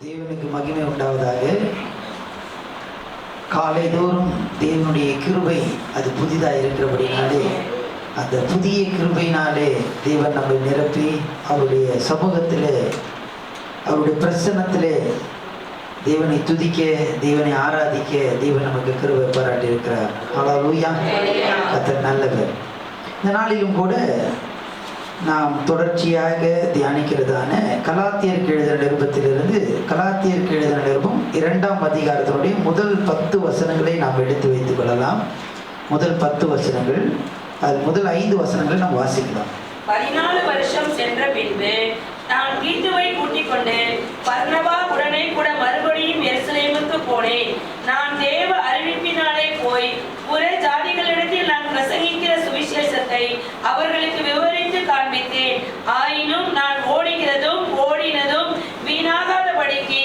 தேவனுக்கு மகிமை உண்டாவதாக. காலைதோறும் தேவனுடைய கிருபை அது புதிதாக இருக்கிறபடினாலே அந்த புதிய கிருபையினாலே தேவன் நம்மை நிரப்பி அவருடைய சமூகத்திலே அவருடைய பிரசன்னத்திலே தேவனை துதிக்க, தேவனை ஆராதிக்க தேவன் நமக்கு கிருபை பாராட்டி இருக்கிறார். ஹல்லேலூயா. கர்த்தர் நல்லவர். இந்த நாளிலும் கூட நாம் தொடர்ச்சியாக தியானிக்கிறதான கலாத்தியருக்கு எழுதின நிருபத்திலிருந்து கலாத்தியருக்கு எழுதின நிருபம் 2ஆம் அதிகாரத்தினுடைய முதல் 10 வசனங்களை நாம் எடுத்து வைத்துக் கொள்ளலாம். முதல் 10 வசனங்கள், அது முதல் 5 வசனங்களை நாம் வாசிக்கலாம். 14 வருஷம் சென்ற பின்பு நான் தீத்துவை கூட்டிக் கொண்டு பர்னபா உடனே கூட மறுபடியும் எருசலேமுக்கு போனேன். நான் தேவ அறிவிப்பினாலே போய் புற ஜாதிகளிடத்தில் நான் பிரசங்கிக்கிற சுவிசேஷத்தை அவர்களுக்கு விவரித்து காண்பித்தேன். ஆயினும் நான் ஓடினதும் வீணாகாதபடிக்கு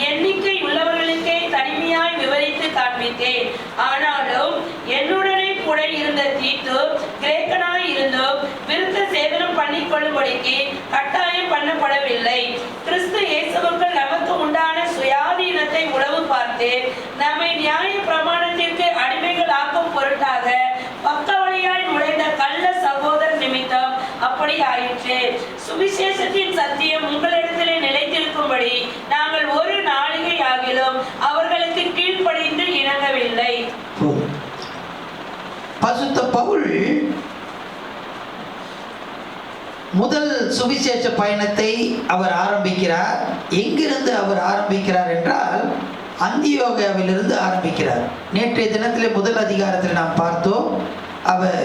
எண்ணிக்கை உள்ளவர்களுக்கே தனிமையாய் விவரித்து காண்பித்தேன். ஆனாலும் என்னுடனே கூட இருந்த தீத்து கிரேக்கனாய் இருந்தும் விருத்த சேதனம் பண்ணிக்கொள்ளும்படிக்கு கட்டாயம் பண்ணப்படவில்லை. கிறிஸ்து இயேசுவுக்குள் நமக்கு உண்டான சுயாதீனத்தை உளவு பார்த்து நம்மை நியாய பிரமாணத்திற்கு அடிமைகள் ஆக்கும் பொருட்டாக பக்க வழியாய் நுழைந்த கள்ள சகோதரர் நிமித்தம் அப்படி ஆயிற்று. சுவிசேஷத்தின் சத்தியம் உங்களிடத்திலே நிலைத்திருக்கும்படி நாங்கள் ஒரு நாளிகை ஆகிலும் அவர்களுக்கு கீழ்ப்படிந்து இணங்கவில்லை. பரிசுத்த பவுல் முதல் சுவிசேஷ பயணத்தை அவர் ஆரம்பிக்கிறார். எங்கிருந்து அவர் ஆரம்பிக்கிறார் என்றால் அந்தியோகியாவிலிருந்து ஆரம்பிக்கிறார். நேற்றைய தினத்திலே முதல் அதிகாரத்தில் நாம் பார்த்தோம், அவர்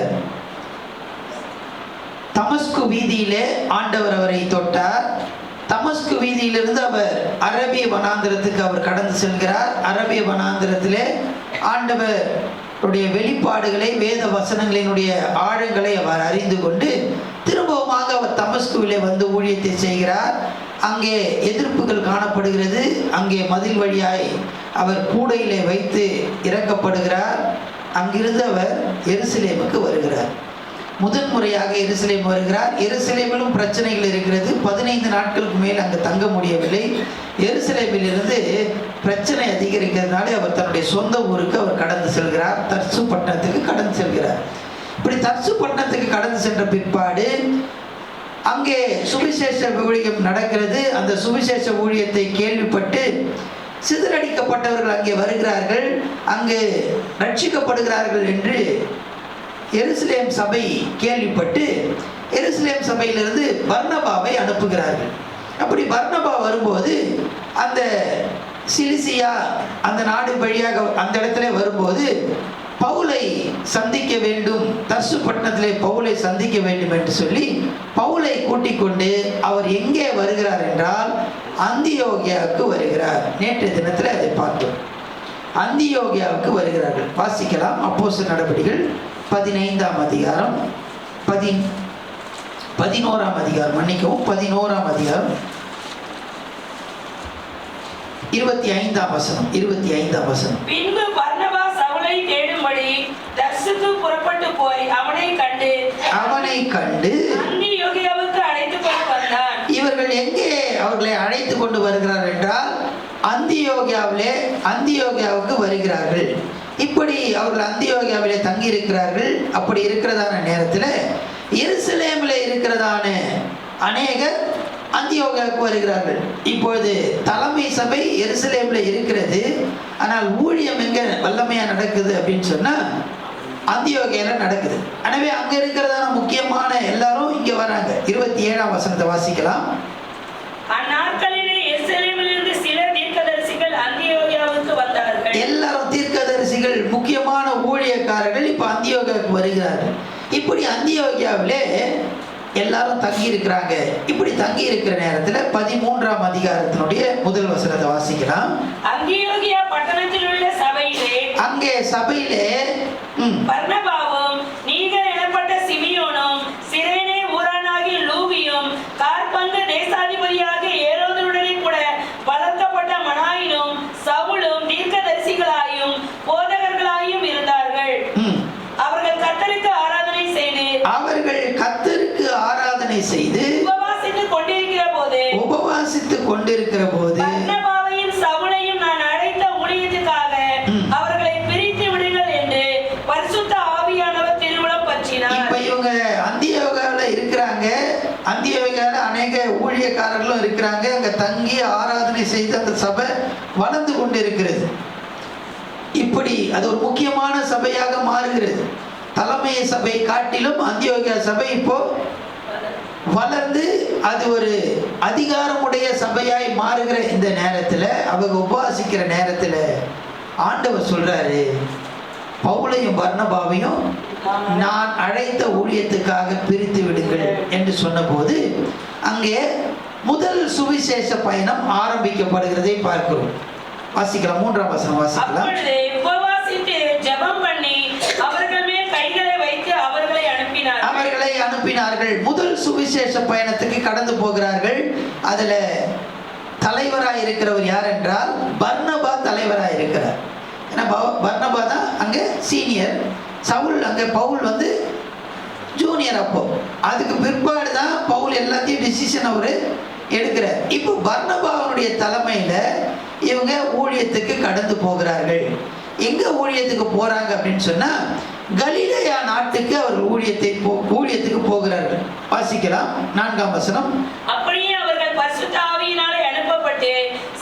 தமஸ்கு வீதியிலே ஆண்டவர் அவரை தொட்டார். தமஸ்கு வீதியிலிருந்து அவர் அரபிய வனாந்திரத்துக்கு அவர் கடந்து செல்கிறார். அரபிய வனாந்திரத்திலே ஆண்டவருடைய வெளிப்பாடுகளை, வேத வசனங்களினுடைய ஆழங்களை அவர் அறிந்து கொண்டு திரும்பவுமாக அவர் தமஸ்குவிலே வந்து ஊழியத்தை செய்கிறார். அங்கே எதிர்ப்புகள் காணப்படுகிறது. அங்கே மதில் வழியாய் அவர் கூடையிலே வைத்து இறக்கப்படுகிறார். அங்கிருந்து அவர் எருசலேமுக்கு வருகிறார். முதன்முறையாக எருசலேம் வருகிறார். எருசலேமிலும் பிரச்சனைகள் இருக்கிறது. 15 நாட்களுக்கு மேல் அங்கு தங்க முடியவில்லை. எருசலேமில் இருந்து பிரச்சனை அதிகரிக்கிறதுனால அவர் தன்னுடைய சொந்த ஊருக்கு அவர் கடந்து செல்கிறார். தர்சு பட்டணத்துக்கு கடந்து செல்கிறார். இப்படி தர்சு பட்டணத்துக்கு கடந்து சென்ற பிற்பாடு அங்கே சுவிசேஷ ஊழியம் நடக்கிறது. அந்த சுவிசேஷ ஊழியத்தை கேள்விப்பட்டு சிதறடிக்கப்பட்டவர்கள் அங்கே வருகிறார்கள், அங்கு ரட்சிக்கப்படுகிறார்கள் என்று எருசலேம் சபை கேள்விப்பட்டு எருசலேம் சபையிலிருந்து பர்னபாவை அனுப்புகிறார்கள். அப்படி பர்னபா வரும்போது அந்த சிலிசியா அந்த நாடு வழியாக அந்த இடத்துல வரும்போது பவுலை சந்திக்க வேண்டும், தர்சு பட்டணத்திலே பவுலை சந்திக்க வேண்டும் என்று சொல்லி பவுலை கூட்டிக் கொண்டு அவர் எங்கே வருகிறார் என்றால் அந்தியோகியாவுக்கு வருகிறார். நேற்றைய தினத்தில் அதை பார்த்தோம். அந்தியோகியாவுக்கு வருகிறார்கள். வாசிக்கலாம். அப்போஸ்தலர் நடபடிகள் 15ஆம் அதிகாரம் 11ஆம் அதிகாரம் 11ஆம் அதிகாரம் 25ஆம் வசனம். பின்பு பர்னபா சவுலை தேடும்படி தர்சுக்கு புறப்பட்டு போய் அவனை கண்டு அந்தியோகியாவுக்கு அழைத்து கொண்டு வந்தான். இவர்கள் எங்கே அவர்களை அழைத்து கொண்டு வருகிறார் என்றால் அந்தியோகியாவுக்கு வருகிறார்கள். இப்படி அவர்கள் அந்தியோகியாவிலே தங்கி இருக்கிறார்கள். அப்படி இருக்கிறதான நேரத்தில் எருசலேமில் இருக்கிறதான அநேகர் அந்தியோகியாவுக்கு வருகிறார்கள். இப்பொழுது தலைமை சபை எருசலேமில் இருக்கிறது. ஆனால் ஊழியம் எங்க வல்லமையா நடக்குது அப்படின்னு சொன்னா அந்தியோகியால நடக்குது. எனவே அங்க இருக்கிறதான முக்கியமான எல்லாரும் இங்க வராங்க. 27ஆம் வசனத்தை வாசிக்கலாம். அந்நாட்களிலே எருசலேமில் இருந்து சில தீர்க்கதரிசிகள் அந்தியோகியாவுக்கு வந்தார்கள். எல்லாரும் தீர்க்கதரிசிகள், முக்கியமான ஊழியக்காரர்கள் இப்ப அந்தியோகியாவுக்கு வருகிறார்கள். இப்படி அந்தியோகியாவிலே எல்லாரும் தங்கி இருக்கிறாங்க. இப்படி தங்கி இருக்கிற நேரத்தில் 13ஆம் அதிகாரத்தினுடைய முதல் வசனத்தை வாசிக்கலாம். அந்தியோகியா பட்டணத்தில் உள்ள சபையிலே பர்னபாவும் நீகர் எனப்பட்ட சிமியோனும் சிரேனே ஊரானாகிய லூவியும் கார்பங்க தேசாதிபதியாக ஏரோதுடனே கூட வளர்க்கப்பட்ட மனாயினும் சவுலும் தீர்க்கதரிசிகளாயும் போதகர்களாயும் இருந்தார்கள். அவர்கள் கர்த்தருக்கு ஆராதனை செய்து உபவாசித்துக் கொண்டிருக்கிற போது ஊழியக்காரர்களும் இருக்கிறாங்க. அங்க தங்கி ஆராதனை செய்து அந்த சபை வளர்ந்து கொண்டு இருக்கிறது. இப்படி அது ஒரு முக்கியமான சபையாக மாறுகிறது. தலைமை சபை காட்டிலும் அந்தியோகியா சபை இப்போ வளர்ந்து அது ஒரு அதிகாரமுடைய சபையாய் மாறுகிற இந்த நேரத்தில், அவங்க உபவாசிக்கிற நேரத்தில் ஆண்டவர் சொல்றாரு, பவுலையும் பர்னபாவையும் நான் அழைத்த ஊழியத்துக்காக பிரித்து விடுங்கள் என்று சொன்னபோது அங்கே முதல் சுவிசேஷ பயணம் ஆரம்பிக்கப்படுகிறதை பார்க்கிறோம். வாசிக்கலாம், 3ஆம் வசனம் வாசிக்கலாம். உபவாசித்து ஜெபம் பண்ணி அவர்கள் மேல் கைகளை வைத்து அவர்களை அனுப்பினார்கள். முதல் சுவிசேஷ பயணத்துக்கு கடந்து போகிறார்கள். அதுல தலைவராய் இருக்கிறவர் யார் என்றால் பர்னபா தலைவராய் இருக்கிறார். ஏன்னா பர்னபா தான் அங்க சீனியர், சவுல் அங்க பவுல் வந்து ஜூனியர். அப்போ அதுக்கு பிற்பாடு தான் பவுல் எல்லாத்தையும் டிசிஷன் அவரு எடுக்கிறார். இப்போ பர்னபாவுடைய தலைமையில இவங்க ஊழியத்துக்கு கடந்து போகிறார்கள். எங்க ஊழியத்துக்கு போறாங்க அப்படின்னு சொன்னா கலிலேயா நாட்டுக்கு அவர்கள் ஊழியத்துக்கு போகிறார்கள். வாசிக்கலாம், 4ஆம் வசனம். அப்படியே அவர்கள் பரிசுத்த ஆவியினாலே அனுப்பப்பட்டு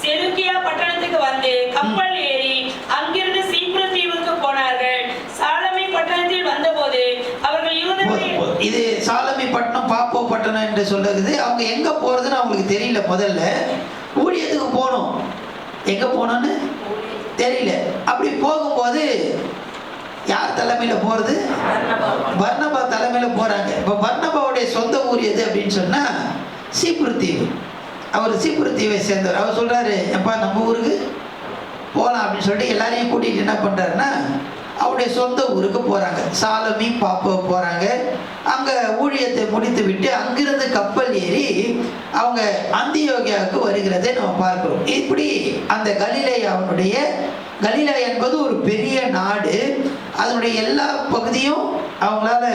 செலூக்கியா பட்டணத்துக்கு வந்து கப்பல் ஏறி அங்கிருந்து சீப்ரு தீவுக்கு போனார்கள். சாலமி பட்டணத்தில் வந்தபோது அவர்கள் இது சாலமி பட்டணம், பாப்போ பட்டணம் என்று சொல்லுது. அவங்க எங்க போறதுன்னு அவங்களுக்கு தெரியல. முதல்ல ஊழியத்துக்கு போகணும், எங்க போனோன்னு தெரியல. அப்படி போகும்போது யார் தலைமையில போறது? பர்னபா தலைமையில போறாங்க. இப்ப பர்னபாவுடைய சொந்த ஊர் எது அப்படின்னு சொன்னா சீப்ரு தீவு. அவர் சீப்ரு தீவை சேர்ந்தவர். அவர் சொல்றாரு, எப்பா நம்ம ஊருக்கு போகலாம் அப்படின்னு சொல்லிட்டு எல்லாரையும் கூட்டிகிட்டு என்ன பண்றாருன்னா அவருடைய சொந்த ஊருக்கு போறாங்க. சாலமி பாப்போ போறாங்க. அங்க ஊழியத்தை முடித்து விட்டு அங்கிருந்து கப்பல் ஏறி அவங்க அந்தியோகியாவுக்கு வருகிறதை நம்ம பார்க்கிறோம். இப்படி அந்த கலிலேயா என்பது ஒரு பெரிய நாடு. அதனுடைய எல்லா பகுதியும் அவங்களால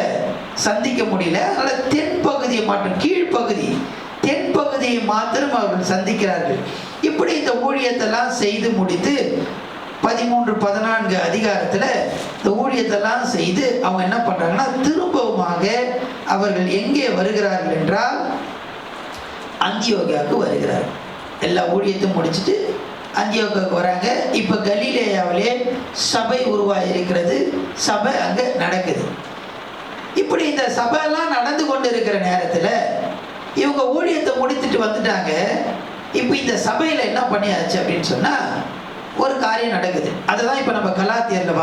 சந்திக்க முடியல. அதனால தென்பகுதியை மாற்றம், கீழ்ப்பகுதி தென்பகுதியை மாத்திரம் அவர்கள் சந்திக்கிறார்கள். இப்படி இந்த ஊழியத்தெல்லாம் செய்து முடித்து 13-14 அதிகாரத்தில் இந்த ஊழியத்தெல்லாம் செய்து அவங்க என்ன பண்றாங்கன்னா திரும்பவுமாக அவர்கள் எங்கே வருகிறார்கள் என்றால் அந்தியோகியாவுக்கு வருகிறார்கள். எல்லா ஊழியத்தையும் முடிச்சுட்டு அந்தியோகியாவுக்கு வராங்க. இப்போ கலிலேயாவிலே சபை உருவாகி இருக்கிறது. சபை அங்கே நடக்குது. இப்படி இந்த சபையெல்லாம் நடந்து கொண்டு இருக்கிற நேரத்தில் இவங்க ஊழியத்தை முடித்துட்டு வந்துட்டாங்க. இப்போ இந்த சபையில் என்ன பண்ணியாச்சு அப்படின்னு சொன்னால் ஒரு காரியம் நடக்குது. அதுதான் இப்போ நம்ம கலாத்தியரில்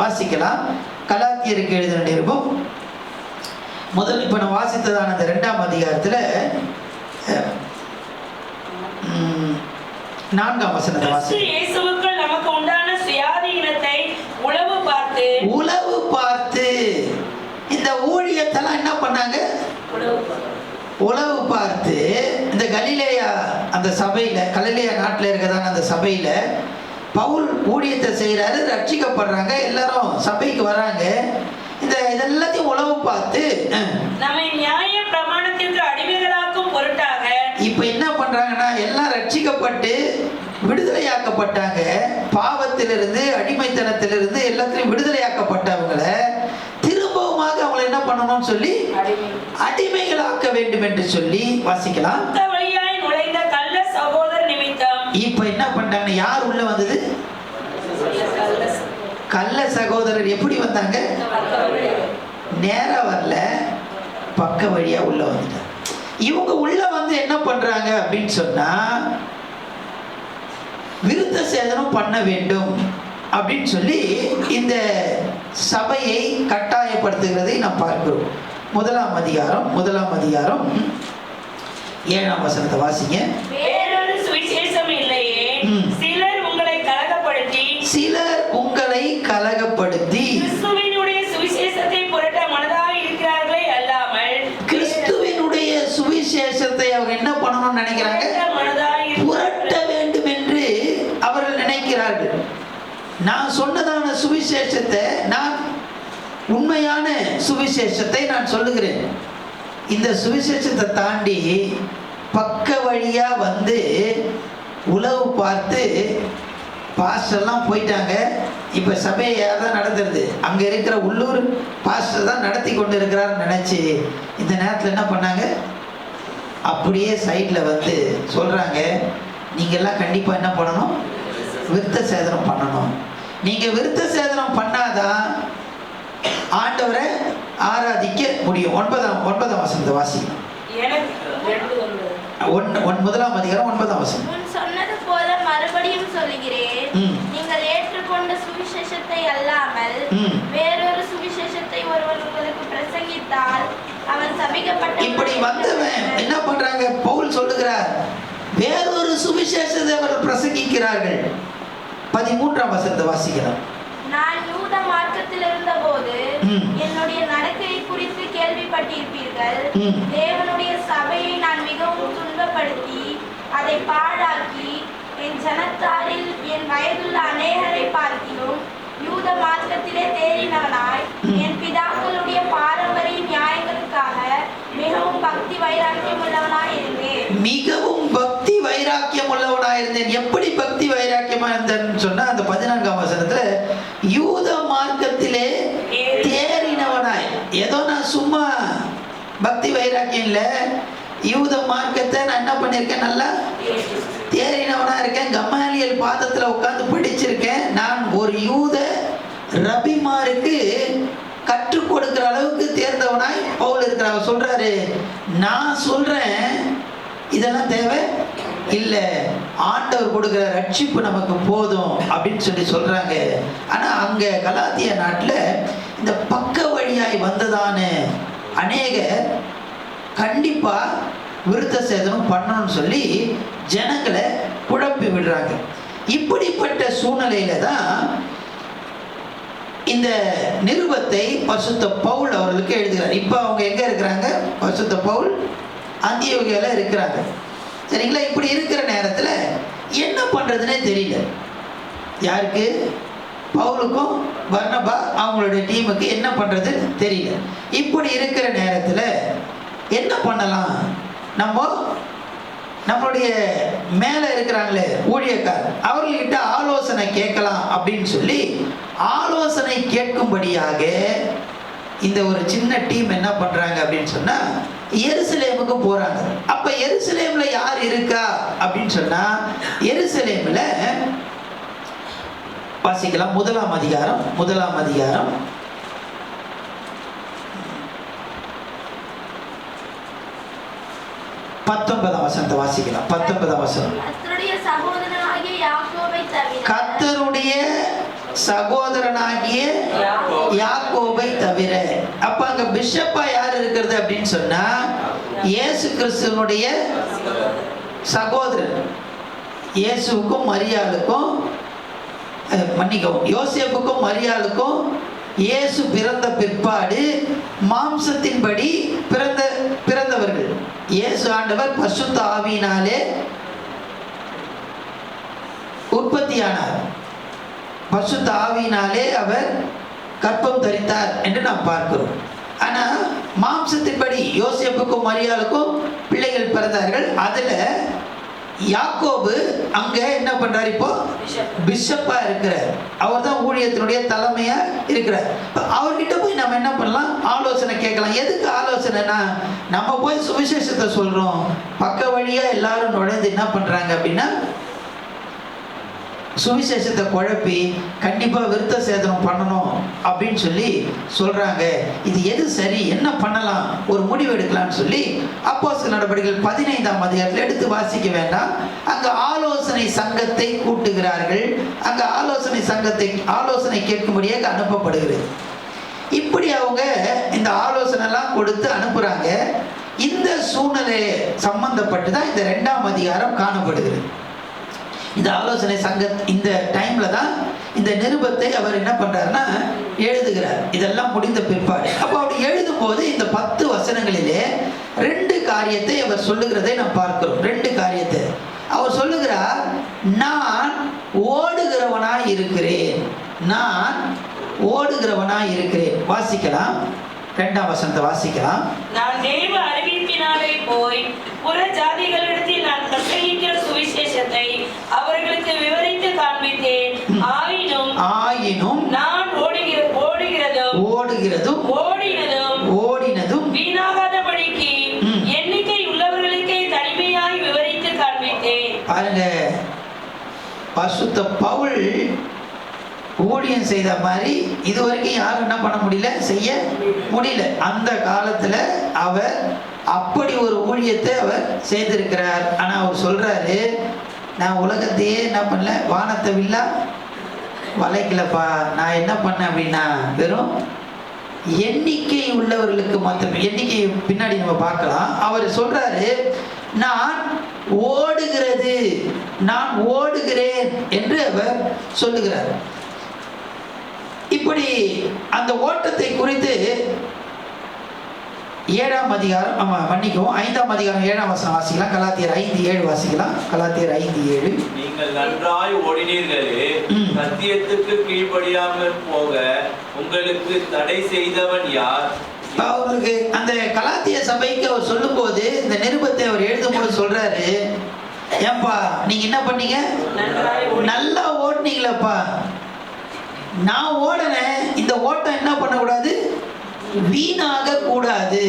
வாசிக்கலாம். கலாத்தியருக்கு எழுதின நிருபம் முதல் இப்போ நம்ம வாசித்ததான அந்த 2ஆம் அதிகாரத்தில் 4ஆம் வசனத்தை வாசிக்கிறோம். இயேசுவுக்குள் நமக்கு உண்டான சுயாதீனத்தை உளவு பார்த்து இந்த ஊழியத்தெல்லாம் என்ன பண்ணாங்க? உளவு பார்த்து இந்த கலிலேயா அந்த சபையில, கலிலேயா நாட்டில் இருக்கிறதான அந்த சபையில பவுல் ஊழியத்தை செய்யறாரு, ரட்சிக்கப்படுறாங்க, எல்லாரும் சபைக்கு வராங்க. இதெல்லாத்தையும் உளவு பார்த்து நம்மை நியாய பிரமாணத்திற்கு அடிமைகளாக்கும் பொருட்டாக இப்ப என்ன பண்றாங்கன்னா எல்லாம் ரட்சிக்கப்பட்டு விடுதலையாக்கப்பட்டாங்க. பாவத்திலிருந்து அடிமைத்தனத்திலிருந்து எல்லாத்திலையும் விடுதலையாக்கப்பட்டவங்களை திரும்பவுமாக அவங்களை என்ன பண்ணணும்னு சொல்லி அடிமைகளாக்க வேண்டும் என்று சொல்லி வாசிக்கலாம். நுழைந்த கள்ள சகோதர நிமித்தம் இப்ப என்ன பண்றாங்க? யார் உள்ள வந்தது? கள்ள சகோதரர். எப்படி வந்தாங்க? நேரா வரல, பக்க வழியா உள்ள வந்துட்டாங்க. இவங்க உள்ள வந்து என்ன பண்றாங்க அப்படின்னு சொன்னா விருத்த சேதனம் பண்ண வேண்டும் அப்படின்னு சொல்லி இந்த சபையை கட்டாயப்படுத்துகிறதை நாம் பார்க்கிறோம். 1ஆம் அதிகாரம் 7ஆம் வசனத்தை வாசிங்க. வேறொரு சுவிசேஷம் இல்லையே, சிலர் உங்களை கலகப்படுத்தி கிறிஸ்துவினுடைய சுவிசேஷத்தை புரட்ட மனதாய் இருக்கிறார்களே அல்லாமல், கிறிஸ்துவினுடைய சுவிசேஷத்தை அவங்க என்ன பண்ணணும்னு நினைக்கிறாங்க? புரட்ட வேண்டும் என்று அவர்கள் நினைக்கிறார்கள். நான் சொன்னதான சுவிசேஷத்தை, நான் உண்மையான சுவிசேஷத்தை நான் சொல்லுகிறேன். இந்த சுவிசேஷத்தை தாண்டி பக்க வழியா வந்து உளவு பார்த்து பாஸ்டர்லாம் போயிட்டாங்க. இப்ப சபையை யார் தான் நடத்துறது? அங்க இருக்கிற உள்ளூர் பாஸ்டர் தான் நடத்தி கொண்டு இருக்கிறாருன்னு நினைச்சு இந்த நேரத்தில் என்ன பண்ணாங்க? அப்படியே சைடில் வந்து சொல்கிறாங்க, நீங்கள்லாம் கண்டிப்பாக என்ன பண்ணணும்? விருத்த சேதனம் பண்ணணும். நீங்கள் விருத்த சேதனம் பண்ணாதான் ஆண்டவரை ஆராதிக்க முடியும். 9ஆம் வசனத்தை வாசிக்கணும். முதலாம் அதிகாரம் 9ஆம் வசனம். முன் சொன்னது போல மறுபடியும் சொல்லுகிறேன், நீங்கள் ஏற்றுக்கொண்ட சுவிசேஷத்தை அல்லாமல் வேறொரு சுவிசேஷத்தை ஒருவன் உங்களுக்கு பிரசங்கித்தால் அவன் சபிக்கப்பட்ட. இப்படி வந்தவன் என்ன பண்றாங்க? பவுல் சொல்லுகிறார், வேறொரு சுவிசேஷத்தை அவர்கள் பிரசங்கிக்கிறார்கள். 13ஆம் வசனத்தை வாசிக்கலாம். நான் யூத மார்க்கத்தில் இருந்தபோது என்னுடைய நடக்கையை குறித்து கேள்விப்பட்டிருப்பீர்கள். தேவனுடைய சபையை நான் மிகவும் துன்பப்படுத்தி அதை பாழாக்கி என் ஜனத்தாரில் என் வயதுள்ள அநேகரை பார்க்கிலும் யூத மார்க்கத்திலே தேறினவனாய் என் பிதாக்களுடைய பாரம்பரிய நியாயங்களுக்காக மிகவும் பக்தி வைராக்கியம் உள்ளவனாய் இருந்தேன். மிகவும் பக்தி வைராக்கியம் உள்ளவனாய் இருந்தேன். எப்படி பக்தி வைராக்கியமா இருந்தேன்னு சொன்னா, அந்த 14ஆம் வசனத்துல யூத மார்க்கத்திலே தேறினவனாய். ஏதோ நான் சும்மா பக்தி வைராக்கியம் இல்ல, யூத மார்க்கத்தை நான் என்ன பண்ணிருக்கேன்? நல்லா தேறினவனா இருக்கேன். கமாலியல் பாதத்துல உட்கார்ந்து படிச்சிருக்கேன். நான் ஒரு யூத ரபிமாருக்கு கற்றுக் கொடுக்கிற அளவுக்கு தேர்ந்தவனாய் பவுல் இருக்கிறார். சொல்றாரு, நான் சொல்றேன் இதெல்லாம் தேவை இல்ல, ஆண்டவர் கொடுக்கிற ரட்சிப்பு நமக்கு போதும் அப்படின்னு சொல்லி சொல்றாங்க. ஆனா அங்க கலாத்திய நாட்டுல இந்த பக்க வழியாய் வந்ததான அநேக கண்டிப்பா விருத்த சேதனம் பண்ணணும்னு சொல்லி ஜனங்களை குழப்பி விடுறாங்க. இப்படிப்பட்ட சூழ்நிலையில தான் இந்த நிருபத்தை பரிசுத்த பவுல் அவர்களுக்கு எழுதுகிறார். இப்ப அவங்க எங்க இருக்கிறாங்க? பரிசுத்த பவுல் அந்தியோகியால இருக்கிறாங்க. சரிங்களா? இப்படி இருக்கிற நேரத்துல என்ன பண்றதுன்னே தெரியல. யாருக்கு? பவுலுக்கும் பர்னபா அவங்களுடைய டீமுக்கு என்ன பண்றது தெரியல. இப்படி இருக்கிற நேரத்துல என்ன பண்ணலாம்? நம்மளுடைய மேல இருக்கிறாங்களே ஊழியக்கார், அவர்கள்கிட்ட ஆலோசனை கேட்கலாம் அப்படின்னு சொல்லி ஆலோசனை கேட்கும்படியாக இந்த ஒரு சின்ன டீம் என்ன பண்றாங்க அப்படின்னு சொன்னா எருசலேமுக்கு போறாங்க. அப்ப எருசலேம்ல யார் இருக்கா அப்படின்னு சொன்னா, எருசலேம்ல வாசிக்கலாம். முதலாம் அதிகாரம் 19ஆம் வசனத்தை வாசிக்கலாம். 19ஆம் வசனம். கர்த்தருடைய சகோதரனாகிய யாக்கோபை தவிர. அப்ப அங்க பிஷப்பா யார் இருக்கிறது அப்படின்னு சொன்னா, இயேசு கிறிஸ்துவனுடைய சகோதரன். இயேசுவுக்கும் மரியாளுக்கும் மன்னிக்கவும், யோசேப்புக்கும் மரியாளுக்கும் இயேசு பிறந்த பிற்பாடு மாம்சத்தின்படி பிறந்தவர்கள். இயேசு ஆண்டவர் பரிசுத்த ஆவியினாலே உற்பத்தியானார். பரிசுத்த ஆவியினாலே அவர் கற்பம் தரித்தார் என்று நாம் பார்க்கிறோம். ஆனா மாம்சத்தின்படி யோசேப்புக்கும் மரியாளுக்கும் பிள்ளைகள் பிறந்தார்கள். அதுல யாக்கோபு அங்க என்ன பண்றாரு? இப்போ பிஷப்பா இருக்கிறார். அவர் தான் ஊழியத்தினுடைய தலைமையா இருக்கிறார். அவர்கிட்ட போய் நம்ம என்ன பண்ணலாம்? ஆலோசனை கேட்கலாம். எதுக்கு ஆலோசனைனா, நம்ம போய் சுவிசேஷத்தை சொல்றோம், பக்க வழியா எல்லாரும் நுழைந்து என்ன பண்றாங்க அப்படின்னா சுவிசேஷத்தை குழப்பி கண்டிப்பா விருத்த சேதனம் பண்ணணும் அப்படின்னு சொல்லி சொல்றாங்க. இது எது சரி, என்ன பண்ணலாம், ஒரு முடிவு எடுக்கலாம்னு சொல்லி அப்போஸ்தலர் நடபடிகள் 15ஆம் அதிகாரத்தில் எடுத்து வாசிக்க வேண்டாம். அங்க ஆலோசனை சங்கத்தை கூட்டுகிறார்கள். அங்க ஆலோசனை கேட்கும்படியாக அனுப்பப்படுகிறது. இப்படி அவங்க இந்த ஆலோசனை எல்லாம் கொடுத்து அனுப்புறாங்க. இந்த சூழ்நிலை சம்பந்தப்பட்டு தான் இந்த 2ஆம் அதிகாரம் காணப்படுகிறது. இந்த ஆலோசனை சங்க இந்த டைம்ல தான் இந்த நிருபத்தை அவர் என்ன பண்றாருன்னா எழுதுகிறார். இதெல்லாம் முடிந்த பிற்பாடு அப்போ அப்படி எழுதும் போது இந்த 10 வசனங்களிலே 2 காரியத்தை அவர் சொல்லுகிறதை நாம் பார்க்கிறோம். 2 காரியத்தை அவர் சொல்லுகிறார். நான் ஓடுகிறவனாய் இருக்கிறேன். வாசிக்கலாம். 2ஆம் வசனத்தை வாசிக்கலாம். நான் தேவ அறிவிப்பினாலே போய் புற ஜாதிகளிடத்தில் நான் பிரசங்கிக்கிற சுவிசேஷத்தை அவர்களுக்கு விவரித்து காண்பித்தேன். ஆயினும் நான் ஓடுகிறதும் வீணாகாதபடிக்கு எண்ணிக்கை உள்ளவர்களுக்கே பரிசுத்த பவுல் ஊழியம் செய்த மாதிரி இதுவரைக்கும் யாரும் என்ன பண்ண முடியல, செய்ய முடியல. அந்த காலத்துல அவர் அப்படி ஒரு ஊழியத்தை அவர் செய்திருக்கிறார். ஆனா அவர் சொல்றாரு, நான் உலகத்தையே என்ன பண்ணல, வானத்தை வில்லா வளைக்கலப்பா. நான் என்ன பண்ணேன் அப்படின்னா வெறும் எண்ணிக்கை உள்ளவர்களுக்கு மாத்திரம். எண்ணிக்கை பின்னாடி நம்ம பார்க்கலாம். அவர் சொல்றாரு, நான் ஓடுகிறேன் என்று அவர் சொல்லுகிறார். இப்படி அந்த ஓட்டத்தை குறித்து 7ஆம் அதிகாரம், மன்னிக்கவும் 5ஆம் அதிகாரம் 7ஆம் வசனம் வாசிக்கலாம். கலாத்தியர் 5:7 வாசிக்கலாம். கலாத்தியர் 5:7. நீங்கள் நன்றாய் ஓடினீர்களே, சத்தியத்துக்கு கீழ்ப்படியாமல் போக உங்களுக்கு தடை செய்தவன் யார்? அவருக்கு அந்த கலாத்திய சபைக்கு அவர் சொல்லும் போது, இந்த நிருபத்தை அவர் எழுதும் போது சொல்றாரு, ஏன்பா நீங்க என்ன பண்ணீங்க, நல்லா ஓடுனீங்களப்பா. நான் ஓடுனேன், இந்த ஓட்டம் என்ன பண்ணக்கூடாது, வீணாக கூடாது.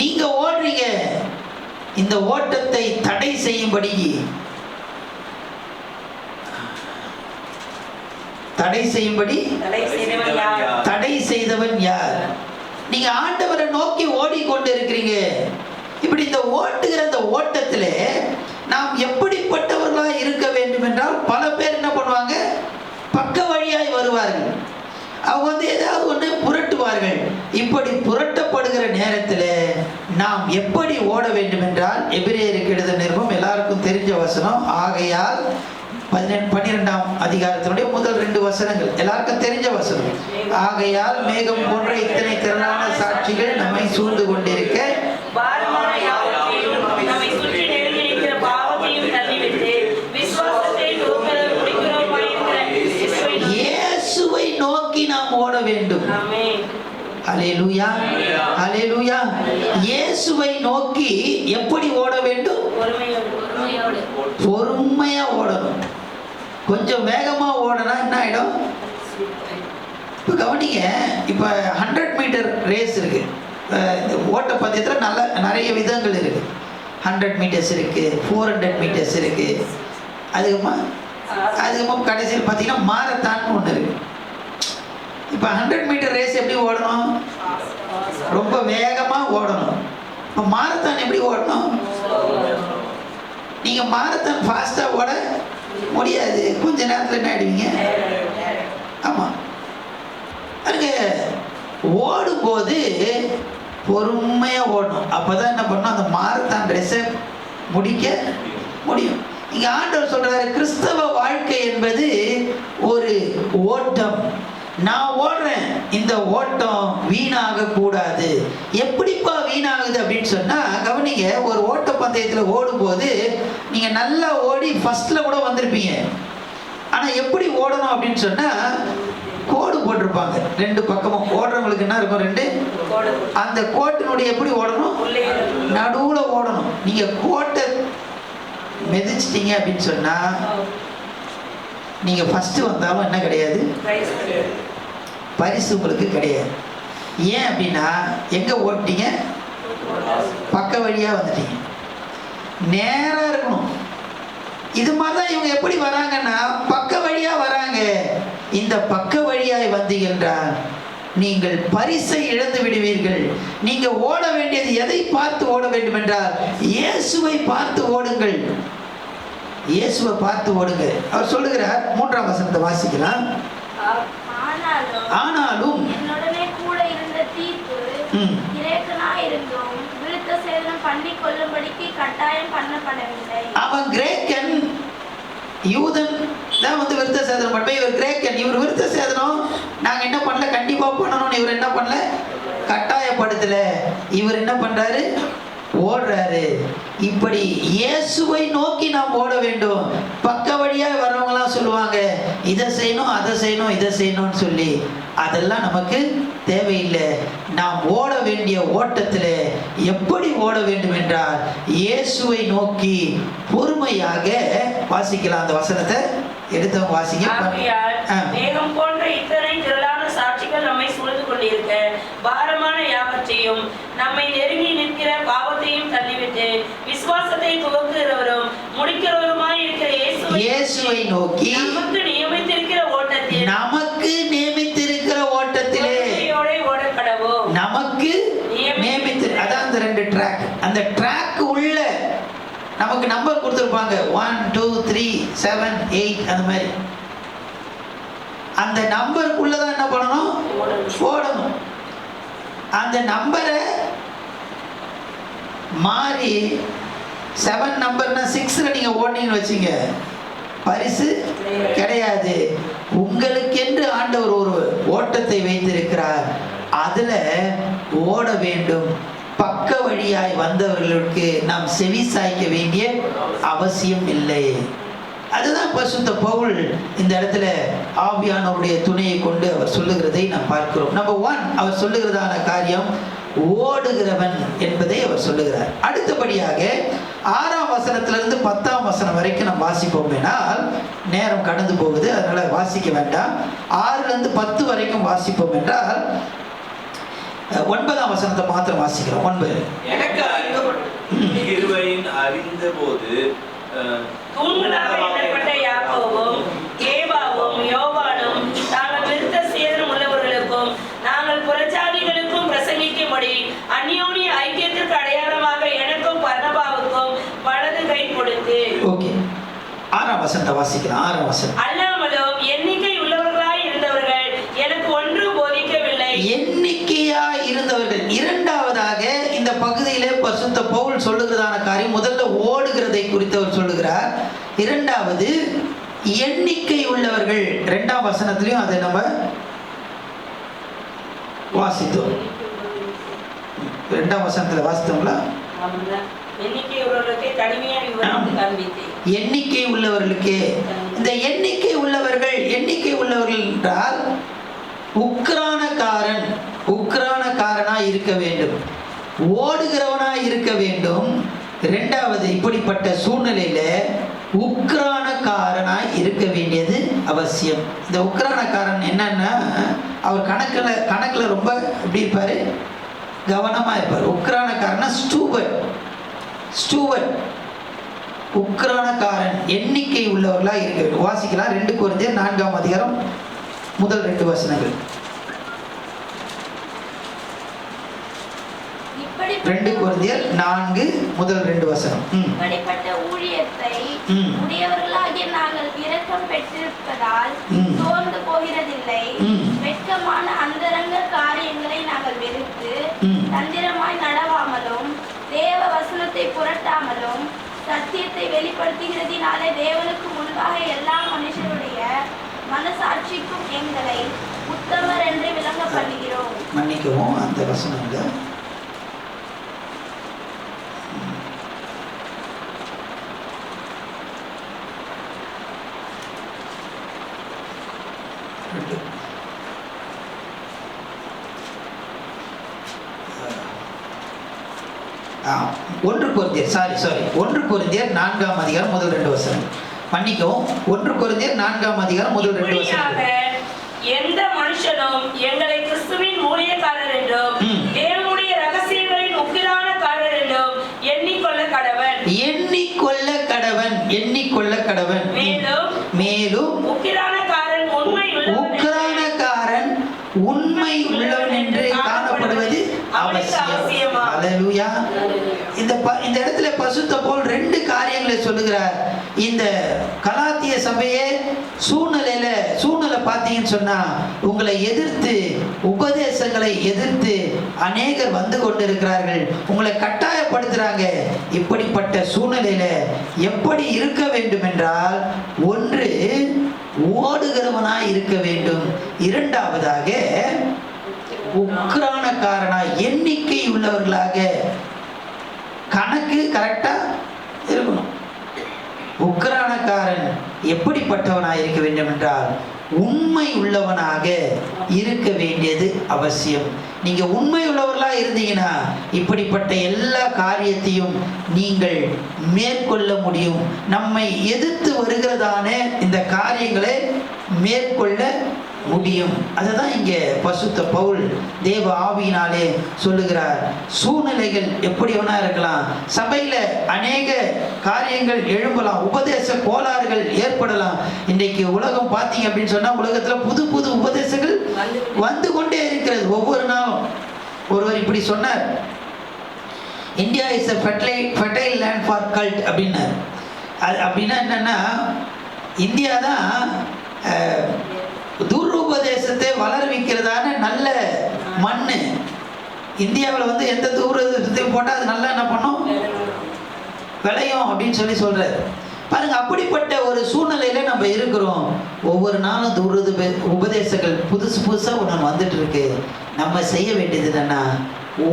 நீங்க ஓடுறீங்க, இந்த ஓட்டத்தை தடை செய்யும்படி தடை செய்தவன் யார்? நீங்க ஆண்டவரை நோக்கி ஓடிக்கொண்டிருக்கிறீங்க. இப்படி இந்த ஓட்டுகிற இந்த ஓட்டத்துல நாம் எப்படிப்பட்டவர்களா இருக்க வேண்டும் என்றால், பல பேர் என்ன பண்ணுவாங்க, பக்க வழியாய் வருவார்கள். அவங்க ஏதாவது ஒன்று புரட்டுவார்கள். இப்படி புரட்டப்படுகிற நேரத்தில் நாம் எப்படி ஓட வேண்டும் என்றால், எபிரேயருக்கு எழுதின நிருபம் எல்லாருக்கும் தெரிஞ்ச வசனம். ஆகையால் 12ஆம் அதிகாரத்தினுடைய முதல் 2 வசனங்கள் எல்லாருக்கும் தெரிஞ்ச வசனம். ஆகையால் மேகம் போன்ற இத்தனை திரளான சாட்சிகள் நம்மை சூழ்ந்து கொண்டிருக்க, இயேசுவை நோக்கி நாம் ஓட வேண்டும். அல்லேலூயா, அல்லேலூயா. இயேசுவை நோக்கி எப்படி ஓட வேண்டும்? பொறுமையா ஓடணும். கொஞ்சம் வேகமா ஓடனா என்ன ஆயிடும்? இப்போ கவனிங்க, இப்போ 100 மீட்டர் ரேஸ் இருக்கு. ஓட்ட பந்தயத்தில் நிறைய விதங்கள் இருக்கு. 100 மீட்டர்ஸ் இருக்கு, 400 மீட்டர்ஸ் இருக்கு. அதுக்கப்புறம் கடைசியில் பார்த்தீங்கன்னா மாரத்தான் ஒன்று இருக்கு. இப்போ 100 மீட்டர் ரேஸ் எப்படி ஓடணும்? ரொம்ப வேகமாக ஓடணும். இப்போ மாரத்தான் எப்படி ஓடணும்? நீங்கள் மாரத்தான் ஃபாஸ்ட்டாக ஓட முடியாது. கொஞ்ச நேரத்தில் என்ன ஆயிடுவீங்க? ஆமாம். அதுக்கு ஓடும்போது பொறுமையாக ஓடணும். அப்போ தான் என்ன பண்ணணும், அந்த மாரத்தான் ரேஸை முடிக்க முடியும். இங்கே ஆண்டவர் சொல்கிறாரு, கிறிஸ்தவ வாழ்க்கை என்பது ஒரு ஓட்டம். நான் ஓடுறேன், இந்த ஓட்டம் வீணாக கூடாது. எப்படிப்பா வீணாகுது அப்படின்னு சொன்னா, கவனிங்க, ஒரு ஓட்ட பந்தயத்தில் ஓடும்போது நீங்க நல்லா ஓடி ஃபர்ஸ்ட்ல கூட வந்திருப்பீங்க. ஆனா எப்படி ஓடணும் அப்படின்னு சொன்னா, கோடு போட்டிருப்பாங்க 2 பக்கமும். ஓடுறவங்களுக்கு என்ன இருக்கும்? 2. அந்த கோட்டினுடைய எப்படி ஓடணும்? நடுவுல ஓடணும். நீங்க கோட்டை மிதிச்சிட்டீங்க அப்படின்னு சொன்னா, நீங்க ஃபர்ஸ்ட் வந்தாலும் என்ன கிடையாது, பரிசு உங்களுக்கு கிடையாது. ஏன் அப்படின்னா, எங்க ஓட்டிங்க? பக்க வழியா வந்துட்டீங்க. நேரா இருக்கணும். இது மாதிரிதான் இவங்க எப்படி வராங்கன்னா, பக்க வழியா வராங்க. இந்த பக்க வழியாய் வந்தீங்கன்றால் நீங்கள் பரிசை இழந்து விடுவீர்கள். நீங்க ஓட வேண்டியது எதை பார்த்து ஓட வேண்டும் என்றால், இயேசுவை பார்த்து ஓடுங்கள். இயேசுவை பார்த்து ஓடுங்க. அவர் சொல்லுகிறார், 3ஆம் வசனத்தை வாசிக்கலாம். ஆனாலும் என்னுடனே கூட இருந்த தீத்து கிரேக்கனாய் இருந்தும் விருத்த சேதனம் பண்ணி கொள்ளும்படிக்கு கட்டாயம் பண்ணப்படவில்லை. அவன் கிரேக்கன், யூதன் தான் விருத்த சேதனம் பண்ணுவேன். இவர் கிரேக்கன். இவர் விருத்த சேதனம் நாங்க என்ன பண்ணல, கண்டிப்பா பண்ணணும்னு இவர் என்ன பண்ணல, கட்டாயப்படுத்தல. இவர் என்ன பண்றாரு, ஓடுறாரு. இப்படி இயேசுவை நோக்கி நாம் ஓட வேண்டும். பக்க வழியா வர்றவங்களாம் சொல்லுவாங்க, இதை செய்யணும், அதை செய்யணும், இதை செய்யணும்னு சொல்லி. அதெல்லாம் நமக்கு தேவையில்லை. நாம் ஓட வேண்டிய ஓட்டத்தில் எப்படி ஓட வேண்டும் என்றால், இயேசுவை நோக்கி பொறுமையாக வாசிக்கலாம். அந்த வசனத்தை எடுத்தவங்க வாசிங்க. மேகம் போன்ற இத்தனை திரளான சாட்சிகள் நம்மை சூழ்ந்து கொண்டிருக்க, பாரமான யாவற்றையும் நம்மை நெருங்கி நிற்கிற பாவத்தையும் தள்ளிவிட்டு, விசுவாசத்தை துவக்குகிறவரும் முடிக்கிறவருமாய் இருக்கிற இயேசுவை இயேசுவை நோக்கி நமக்கு நியமித்திருக்கிற ஓட்டத்தில் ஓடக்கடவோம். நமக்கு நியமித்து, அதான் அந்த 2 ட்ராக். அந்த ட்ராக் உள்ள நமக்கு நம்பர் கொடுத்துருப்பாங்க, 1 2 3 7 8 அந்த மாதிரி. அந்த நம்பருக்குள்ளதான் என்ன பண்ணணும்? ஓடணும். அந்த நம்பரை மாறி 7 நம்பர்னா 6ல நீங்க ஓடினீங்கன்னு வச்சுங்க, பரிசு கிடையாது. உங்களுக்கென்று ஆண்டவர் ஒரு ஓட்டத்தை வைத்திருக்கிறார், அதுல ஓட வேண்டும். பக்க வழியாய் வந்தவர்களுக்கு நாம் செவி சாய்க்க வேண்டிய அவசியம் இல்லை. அதுதான் பரிசுத்த பவுல் இந்த இடத்துல ஆவியானவருடைய துணையை கொண்டு அவர் சொல்லுகிறதை நாம் பார்க்கிறோம். நம்பர் 1, அவர் சொல்லுகிறதான காரியம் ஓடுகிறவன் என்பதை அவர் சொல்லுகிறார். அடுத்தபடியாக 6ஆம் வசனத்திலிருந்து 10ஆம் வசனம் வரைக்கும் நாம் வாசிப்போம். என்றால் நேரம் கடந்து போகுது, அதனால வாசிக்க வேண்டாம். 6லிருந்து 10 வரைக்கும் வாசிப்போம். என்றால் 9ஆம் வசனத்தை மாத்திரம் வாசிக்கிறோம். 9. எனக்கு அறிந்த போது தூண்களாக எண்ணப்பட்ட யாக்கோபும் ஏவாவும் யோவானும் தாங்கள் விருத்த சேதனம் உள்ளவர்களுக்கும் நாங்கள் புறஜாதிகளுக்கும் பிரசங்கிக்கும்படி அந்யோன்ய ஐக்கியத்திற்கு அடையாளமாக எனக்கும் பர்னபாவுக்கும் வலது கை கொடுத்து. ஓகே, 6ஆம் வசனத்தை வாசிக்கலாம். 6ஆம் வசனம். அல்லாமலும் எண்ணிக்கை உள்ளவர்களாய் இருந்தவர்கள் எனக்கு ஒன்றும் போதிக்கவில்லை. எண்ணிக்கையாய் இருந்தவர்கள். இரண்டாவதாக இந்த பகுதியிலே பரிசுத்த பவுல் சொல்லுகிறதான காரியம், முதல்ல ஓடுகிறதை குறித்து அவர் சொல்லுகிறார். இரண்டாவது எண்ணிக்கை உள்ளவர்கள். 2ஆம் வசனத்திலையும் அதை நம்ம வாசித்தோம். 2ஆம் வசனத்துல வாசித்தோம்ல, எண்ணிக்கை உள்ளவர்களுக்கே கடுமையாக விவரித்து காண்பித்தேன். எண்ணிக்கை உள்ளவர்களுக்கே. இந்த எண்ணிக்கை உள்ளவர்கள் என்றால் உக்ரானக்காரனாய் இருக்க வேண்டும், ஓடுகிறவனாய் இருக்க வேண்டும். இரண்டாவது, இப்படிப்பட்ட சூழ்நிலையில உக்ரானக்காரனாய் இருக்க வேண்டியது அவசியம். இந்த உக்ரானக்காரன் என்னன்னா, அவர் கணக்குல ரொம்ப எப்படி இருப்பாரு? கவனமா இருப்பார். உக்ரானக்காரனா ஸ்டூவர்ட். உக்ரானக்காரன் எண்ணிக்கை உள்ளவர்களா இருக்க வேண்டும். வாசிக்கலாம். 2 கொரிந்தியர் 4ஆம் அதிகாரம் முதல் 2 வசனங்கள். 2 கொரிந்தியர் 4 முதல் 2 வசனம். இப்படிப்பட்ட ஊழியத்தை உடையவர்களாகிய நாங்கள் இரக்கம் பெற்றிருப்பதால் சோர்ந்து போகிறதில்லை. வெட்கமான அந்தரங்க காரியங்களை நாங்கள் வெறுத்து தந்திரமாய் நடவாமலும் தேவ வசனத்தை புரட்டாமலும் சத்தியத்தை வெளிப்படுத்துகிறதினாலே தேவனுக்கு முன்பாக எல்லா மனுஷருடைய மனசாட்சிக்கும் எங்களை உத்தமர் என்று விளங்க பண்ணுகிறோம். மன்னிக்கவும், அந்த வசனங்க ஒன்று கொரிந்தியர் 4ஆம் அதிகாரம் முதல் 2 வசனம். மன்னிக்கவும், 1 கொரிந்தியர் 4ஆம் அதிகாரம் முதல் 2 வசனம். எந்த மனுஷனும் எங்களை கிறிஸ்துவின் ஊழியக்காரர் என்றும் தேவனுடைய ரகசியங்களின் உக்கிரானக்காரர் என்றும் எண்ணிக்கொள்ள கடவன். மேலும் உக்கிரானக்காரன் உண்மை உள்ளவன் என்று காணப்படுவது அவசியம். ஹல்லேலூயா. இந்த இடத்துல பரிசுத்த பவுல் 2 காரியங்களை சொல்லுகிறார். இந்த கலாத்திய சபையே சூழ்நிலை பார்த்தீங்கன்னு சொன்னா, உங்களை எதிர்த்து, உபதேசங்களை எதிர்த்து அநேகர் வந்து கொண்டிருக்கிறார்கள், உங்களை கட்டாயப்படுத்துறாங்க. இப்படிப்பட்ட சூழ்நிலையில எப்படி இருக்க வேண்டும் என்றால், 1 ஓடுகிறவனாய் இருக்க வேண்டும். இரண்டாவதாக உக்ரானக்காரனாய், எண்ணிக்கை உள்ளவர்களாக, கணக்கு கரெக்டா இருக்கணும். உக்ரானக்காரன் எப்படிப்பட்டவனாய் இருக்க வேண்டும் என்றால், உண்மை உள்ளவனாக இருக்க வேண்டியது அவசியம். நீங்க உண்மை உள்ளவர்களா இருந்தீங்கன்னா இப்படிப்பட்ட எல்லா காரியத்தையும் நீங்கள் மேற்கொள்ள முடியும். நம்மை எதிர்த்து வருகிறதான இந்த காரியங்களை மேற்கொள்ள முடியும். அதுதான் இங்கே பசுத்த பவுல் தேவ ஆவியினாலே சொல்லுகிறார். சூழ்நிலைகள் எப்படி வேணா இருக்கலாம், சபையில அநேக காரியங்கள் எழும்பலாம், உபதேச கோளாறுகள் ஏற்படலாம். இன்றைக்கு உலகம் பார்த்தீங்க அப்படின்னு சொன்னா உலகத்துல புது புது உபதேசங்கள் வந்து கொண்டே இருக்கிறது ஒவ்வொரு நாளும். ஒருவர் இப்படி சொன்னார், India is a fertile land for cult அப்படின்னார். அப்படின்னா என்னன்னா, இந்தியா தான் துருபதேசத்தை வளர்விக்கிறதான நல்ல மண். இந்தியாவில் வந்து எந்த துருபதேசத்தையும் போட்டால் அது நல்லா என்ன பண்ணும், விளையும் அப்படின்னு சொல்றாரு. பாருங்க, அப்படிப்பட்ட ஒரு சூழ்நிலையில நம்ம இருக்கிறோம். ஒவ்வொரு நாளும் உபதேசங்கள் புதுசு புதுசா ஒன்று வந்துட்டு இருக்கு. நம்ம செய்ய வேண்டியது என்னன்னா,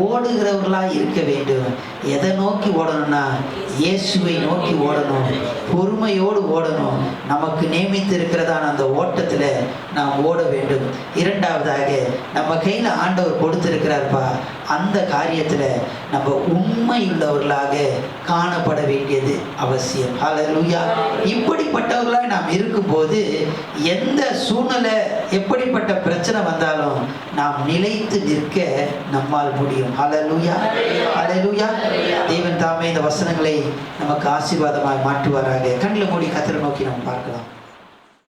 ஓடுகிறவர்களா இருக்க வேண்டும். எதை நோக்கி ஓடணும்னா இயேசுவை நோக்கி ஓடணும், பொறுமையோடு ஓடணும். நமக்கு நியமித்து இருக்கிறதான அந்த ஓட்டத்தில் நாம் ஓட வேண்டும். இரண்டாவதாக, நம்ம கையில் ஆண்டவர் கொடுத்திருக்கிறார்ப்பா, அந்த காரியத்தில் நம்ம உண்மை உள்ளவர்களாக காணப்பட வேண்டியது அவசியம். ஹல்லேலூயா. இப்படிப்பட்டவர்களாக நாம் இருக்கும்போது எந்த சூழ்நிலை எப்படிப்பட்ட பிரச்சனை வந்தாலும் நாம் நிலைத்து நிற்க நம்மால் முடியும். ஹல்லேலூயா, ஹல்லேலூயா. தேவன் தாமே இந்த வசனங்களை நமக்கு ஆசீர்வாதமாய் மாற்றுவாராக. கண்ணில் மூடி கர்த்தரை நோக்கி நாம் பார்க்கலாம்.